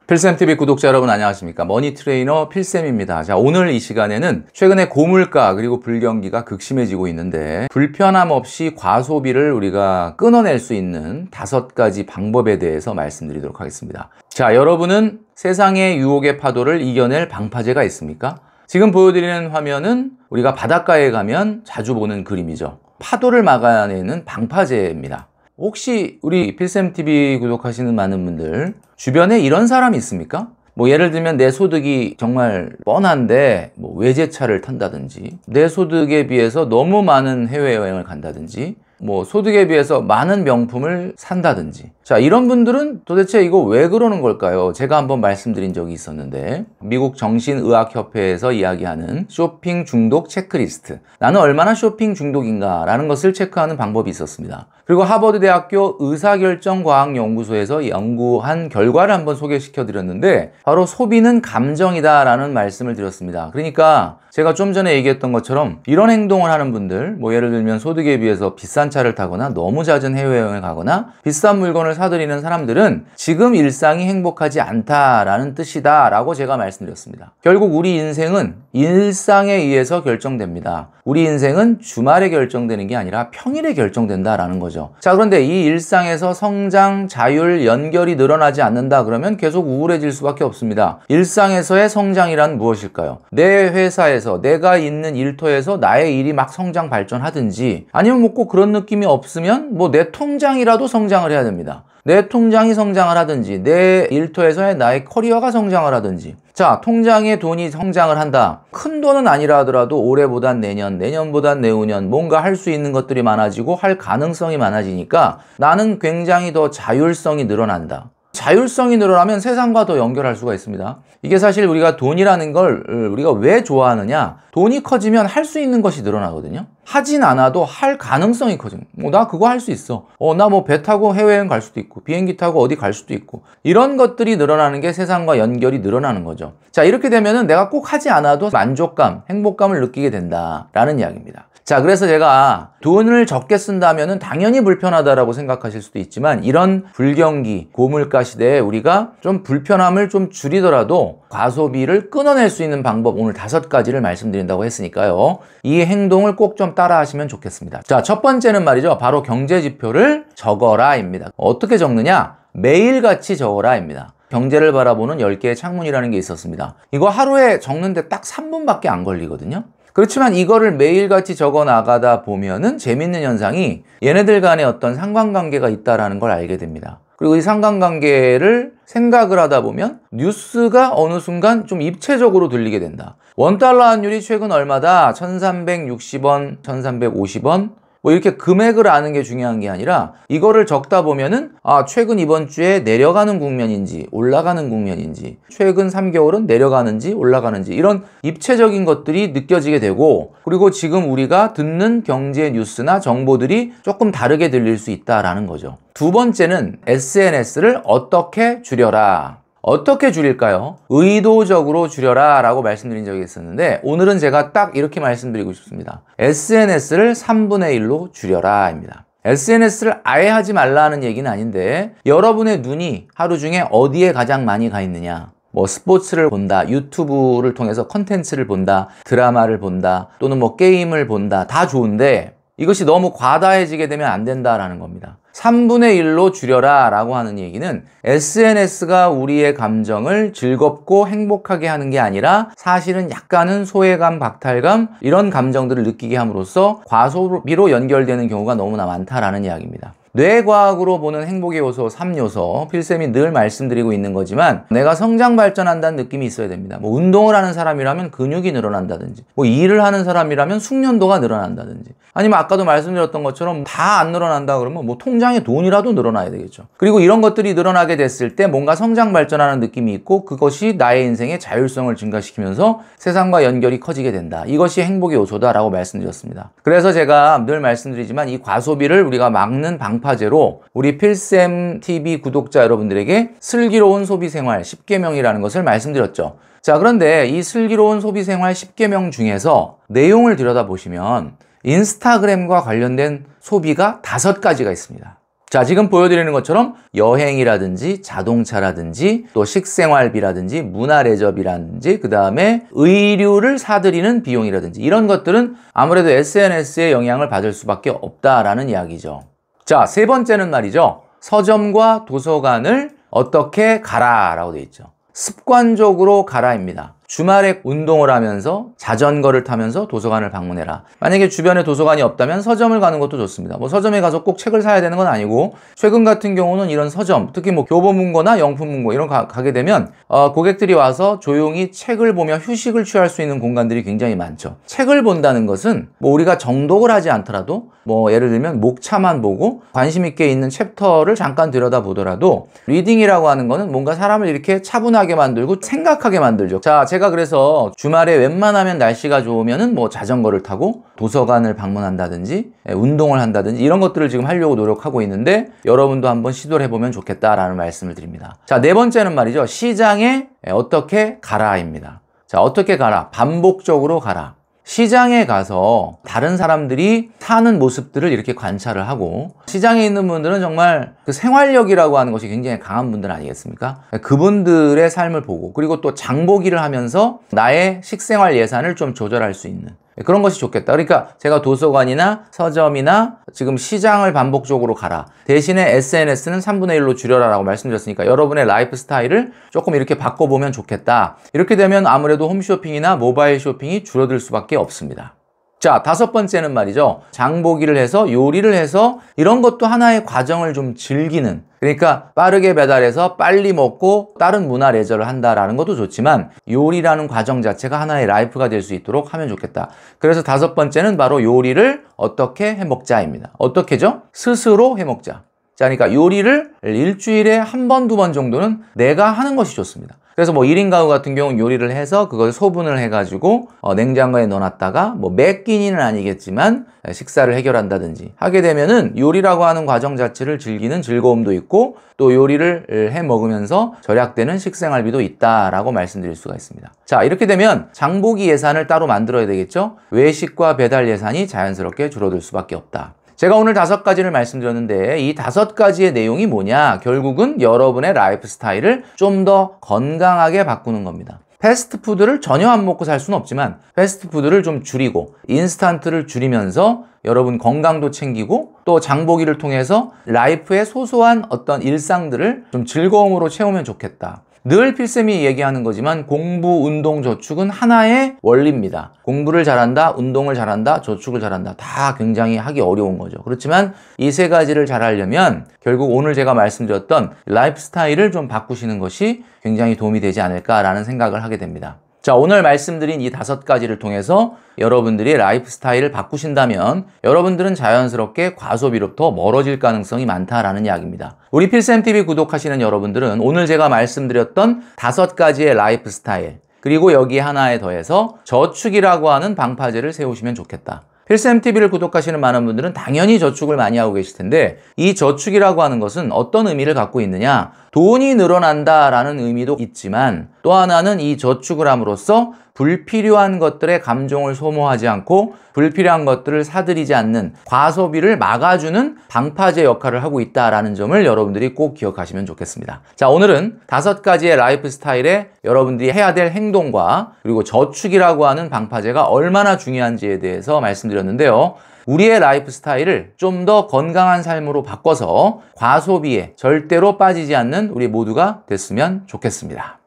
필쌤TV 구독자 여러분 안녕하십니까? 머니트레이너 필쌤입니다. 자, 오늘 이 시간에는 최근에 고물가 그리고 불경기가 극심해지고 있는데 불편함 없이 과소비를 우리가 끊어낼 수 있는 5가지 방법에 대해서 말씀드리도록 하겠습니다. 자, 여러분은 세상의 유혹의 파도를 이겨낼 방파제가 있습니까? 지금 보여드리는 화면은 우리가 바닷가에 가면 자주 보는 그림이죠. 파도를 막아내는 방파제입니다. 혹시 우리 필쌤TV 구독하시는 많은 분들 주변에 이런 사람이 있습니까? 뭐 예를 들면 내 소득이 정말 뻔한데 뭐 외제차를 탄다든지 내 소득에 비해서 너무 많은 해외여행을 간다든지 뭐 소득에 비해서 많은 명품을 산다든지 자, 이런 분들은 도대체 이거 왜 그러는 걸까요? 제가 한번 말씀드린 적이 있었는데 미국 정신의학협회에서 이야기하는 쇼핑 중독 체크리스트, 나는 얼마나 쇼핑 중독인가 라는 것을 체크하는 방법이 있었습니다. 그리고 하버드대학교 의사결정과학연구소에서 연구한 결과를 한번 소개시켜 드렸는데 바로 소비는 감정이다 라는 말씀을 드렸습니다. 그러니까 제가 좀 전에 얘기했던 것처럼 이런 행동을 하는 분들, 뭐 예를 들면 소득에 비해서 비싼 차를 타거나 너무 잦은 해외여행을 가거나 비싼 물건을 사들이는 사람들은 지금 일상이 행복하지 않다라는 뜻이다 라고 제가 말씀드렸습니다. 결국 우리 인생은 일상에 의해서 결정됩니다. 우리 인생은 주말에 결정되는 게 아니라 평일에 결정된다라는 거죠. 자, 그런데 이 일상에서 성장, 자율, 연결이 늘어나지 않는다 그러면 계속 우울해질 수밖에 없습니다. 일상에서의 성장이란 무엇일까요? 내 회사에서 내가 있는 일터에서 나의 일이 막 성장 발전하든지 아니면 뭐 꼭 그런 느낌이 없으면 뭐 내 통장이라도 성장을 해야 됩니다. 내 통장이 성장을 하든지 내 일터에서의 나의 커리어가 성장을 하든지 자, 통장에 돈이 성장을 한다. 큰 돈은 아니라 하더라도 올해보단 내년, 내년보단 내후년 뭔가 할 수 있는 것들이 많아지고 할 가능성이 많아지니까 나는 굉장히 더 자율성이 늘어난다. 자율성이 늘어나면 세상과 더 연결할 수가 있습니다. 이게 사실 우리가 돈이라는 걸 우리가 왜 좋아하느냐? 돈이 커지면 할 수 있는 것이 늘어나거든요. 하진 않아도 할 가능성이 커집니다. 나 그거 할 수 있어. 나 뭐 배 타고 해외여행 갈 수도 있고 비행기 타고 어디 갈 수도 있고 이런 것들이 늘어나는 게 세상과 연결이 늘어나는 거죠. 자, 이렇게 되면은 내가 꼭 하지 않아도 만족감, 행복감을 느끼게 된다라는 이야기입니다. 자, 그래서 제가 돈을 적게 쓴다면은 당연히 불편하다라고 생각하실 수도 있지만 이런 불경기, 고물가 시대에 우리가 좀 불편함을 좀 줄이더라도 과소비를 끊어낼 수 있는 방법 오늘 5가지를 말씀드린다고 했으니까요. 이 행동을 꼭 좀 따라 하시면 좋겠습니다. 자, 첫 번째는 말이죠. 바로 경제지표를 적어라입니다. 어떻게 적느냐? 매일같이 적어라입니다. 경제를 바라보는 10개의 창문이라는 게 있었습니다. 이거 하루에 적는데 딱 3분밖에 안 걸리거든요. 그렇지만 이거를 매일같이 적어 나가다 보면은 재밌는 현상이 얘네들 간에 어떤 상관관계가 있다라는 걸 알게 됩니다. 그리고 이 상관관계를 생각을 하다 보면 뉴스가 어느 순간 좀 입체적으로 들리게 된다. $1 환율이 최근 얼마다? 1360원, 1350원? 뭐 이렇게 금액을 아는 게 중요한 게 아니라 이거를 적다 보면은 최근 이번 주에 내려가는 국면인지 올라가는 국면인지 최근 3개월은 내려가는지 올라가는지 이런 입체적인 것들이 느껴지게 되고 그리고 지금 우리가 듣는 경제 뉴스나 정보들이 조금 다르게 들릴 수 있다라는 거죠. 두 번째는 SNS를 어떻게 줄여라. 어떻게 줄일까요? 의도적으로 줄여라 라고 말씀드린 적이 있었는데 오늘은 제가 딱 이렇게 말씀드리고 싶습니다. SNS를 3분의 1로 줄여라 입니다. SNS를 아예 하지 말라는 얘기는 아닌데 여러분의 눈이 하루 중에 어디에 가장 많이 가 있느냐, 뭐 스포츠를 본다, 유튜브를 통해서 컨텐츠를 본다, 드라마를 본다, 또는 뭐 게임을 본다, 다 좋은데 이것이 너무 과다해지게 되면 안 된다라는 겁니다. 3분의 1로 줄여라 라고 하는 얘기는 SNS가 우리의 감정을 즐겁고 행복하게 하는 게 아니라 사실은 약간은 소외감, 박탈감 이런 감정들을 느끼게 함으로써 과소비로 연결되는 경우가 너무나 많다라는 이야기입니다. 뇌과학으로 보는 행복의 요소 3요소 필쌤이 늘 말씀드리고 있는 거지만 내가 성장 발전한다는 느낌이 있어야 됩니다. 뭐 운동을 하는 사람이라면 근육이 늘어난다든지 뭐 일을 하는 사람이라면 숙련도가 늘어난다든지 아니면 아까도 말씀드렸던 것처럼 다 안 늘어난다 그러면 뭐 통장에 돈이라도 늘어나야 되겠죠. 그리고 이런 것들이 늘어나게 됐을 때 뭔가 성장 발전하는 느낌이 있고 그것이 나의 인생의 자율성을 증가시키면서 세상과 연결이 커지게 된다. 이것이 행복의 요소다라고 말씀드렸습니다. 그래서 제가 늘 말씀드리지만 이 과소비를 우리가 막는 방파제로 우리 필쌤TV 구독자 여러분들에게 슬기로운 소비생활 10계명이라는 것을 말씀드렸죠. 자, 그런데 이 슬기로운 소비생활 10계명 중에서 내용을 들여다보시면 인스타그램과 관련된 소비가 5가지가 있습니다. 자, 지금 보여드리는 것처럼 여행이라든지 자동차라든지 또 식생활비라든지 문화레저비라든지 그 다음에 의류를 사들이는 비용이라든지 이런 것들은 아무래도 SNS의 영향을 받을 수밖에 없다라는 이야기죠. 자, 세 번째는 말이죠. 서점과 도서관을 어떻게 가라라고 되어 있죠. 습관적으로 가라입니다. 주말에 운동을 하면서 자전거를 타면서 도서관을 방문해라. 만약에 주변에 도서관이 없다면 서점을 가는 것도 좋습니다. 뭐 서점에 가서 꼭 책을 사야 되는 건 아니고 최근 같은 경우는 이런 서점, 특히 뭐 교보문고나 영품문고 이런 거 가게 되면 고객들이 와서 조용히 책을 보며 휴식을 취할 수 있는 공간들이 굉장히 많죠. 책을 본다는 것은 뭐 우리가 정독을 하지 않더라도 뭐 예를 들면 목차만 보고 관심 있게 있는 챕터를 잠깐 들여다보더라도 리딩이라고 하는 거는 뭔가 사람을 이렇게 차분하게 만들고 생각하게 만들죠. 자, 제가 그래서 주말에 웬만하면 날씨가 좋으면은 뭐 자전거를 타고 도서관을 방문한다든지 운동을 한다든지 이런 것들을 지금 하려고 노력하고 있는데 여러분도 한번 시도를 해보면 좋겠다라는 말씀을 드립니다. 자, 네 번째는 말이죠. 시장에 어떻게 가라입니다. 자, 어떻게 가라? 반복적으로 가라. 시장에 가서 다른 사람들이 사는 모습들을 이렇게 관찰을 하고 시장에 있는 분들은 정말 그 생활력이라고 하는 것이 굉장히 강한 분들 아니겠습니까? 그분들의 삶을 보고 그리고 또 장보기를 하면서 나의 식생활 예산을 좀 조절할 수 있는 그런 것이 좋겠다. 그러니까 제가 도서관이나 서점이나 지금 시장을 반복적으로 가라. 대신에 SNS는 3분의 1로 줄여라라고 말씀드렸으니까 여러분의 라이프 스타일을 조금 이렇게 바꿔보면 좋겠다. 이렇게 되면 아무래도 홈쇼핑이나 모바일 쇼핑이 줄어들 수밖에 없습니다. 자, 다섯 번째는 말이죠. 장보기를 해서 요리를 해서 이런 것도 하나의 과정을 좀 즐기는 그러니까 빠르게 배달해서 빨리 먹고 다른 문화 레저를 한다라는 것도 좋지만 요리라는 과정 자체가 하나의 라이프가 될 수 있도록 하면 좋겠다. 그래서 다섯 번째는 바로 요리를 어떻게 해먹자입니다. 어떻게죠? 스스로 해먹자. 자, 그러니까 요리를 일주일에 한 번, 두 번 정도는 내가 하는 것이 좋습니다. 그래서 뭐 1인 가구 같은 경우는 요리를 해서 그걸 소분을 해가지고 냉장고에 넣어놨다가 뭐 몇 끼니는 아니겠지만 식사를 해결한다든지 하게 되면은 요리라고 하는 과정 자체를 즐기는 즐거움도 있고 또 요리를 해 먹으면서 절약되는 식생활비도 있다라고 말씀드릴 수가 있습니다. 자, 이렇게 되면 장보기 예산을 따로 만들어야 되겠죠? 외식과 배달 예산이 자연스럽게 줄어들 수밖에 없다. 제가 오늘 5가지를 말씀드렸는데 이 5가지의 내용이 뭐냐? 결국은 여러분의 라이프 스타일을 좀 더 건강하게 바꾸는 겁니다. 패스트푸드를 전혀 안 먹고 살 수는 없지만 패스트푸드를 좀 줄이고 인스턴트를 줄이면서 여러분 건강도 챙기고 또 장보기를 통해서 라이프의 소소한 어떤 일상들을 좀 즐거움으로 채우면 좋겠다. 늘 필쌤이 얘기하는 거지만 공부, 운동, 저축은 하나의 원리입니다. 공부를 잘한다, 운동을 잘한다, 저축을 잘한다. 다 굉장히 하기 어려운 거죠. 그렇지만 이 세 가지를 잘하려면 결국 오늘 제가 말씀드렸던 라이프 스타일을 좀 바꾸시는 것이 굉장히 도움이 되지 않을까라는 생각을 하게 됩니다. 자, 오늘 말씀드린 이 5가지를 통해서 여러분들이 라이프 스타일을 바꾸신다면 여러분들은 자연스럽게 과소비로부터 멀어질 가능성이 많다라는 이야기입니다. 우리 필쌤TV 구독하시는 여러분들은 오늘 제가 말씀드렸던 5가지의 라이프 스타일 그리고 여기 하나에 더해서 저축이라고 하는 방파제를 세우시면 좋겠다. 필쌤TV를 구독하시는 많은 분들은 당연히 저축을 많이 하고 계실 텐데 이 저축이라고 하는 것은 어떤 의미를 갖고 있느냐? 돈이 늘어난다라는 의미도 있지만 또 하나는 이 저축을 함으로써 불필요한 것들의 감정을 소모하지 않고 불필요한 것들을 사들이지 않는 과소비를 막아주는 방파제 역할을 하고 있다는 점을 여러분들이 꼭 기억하시면 좋겠습니다. 자, 오늘은 5가지의 라이프 스타일에 여러분들이 해야 될 행동과 그리고 저축이라고 하는 방파제가 얼마나 중요한지에 대해서 말씀드렸는데요. 우리의 라이프 스타일을 좀 더 건강한 삶으로 바꿔서 과소비에 절대로 빠지지 않는 우리 모두가 됐으면 좋겠습니다.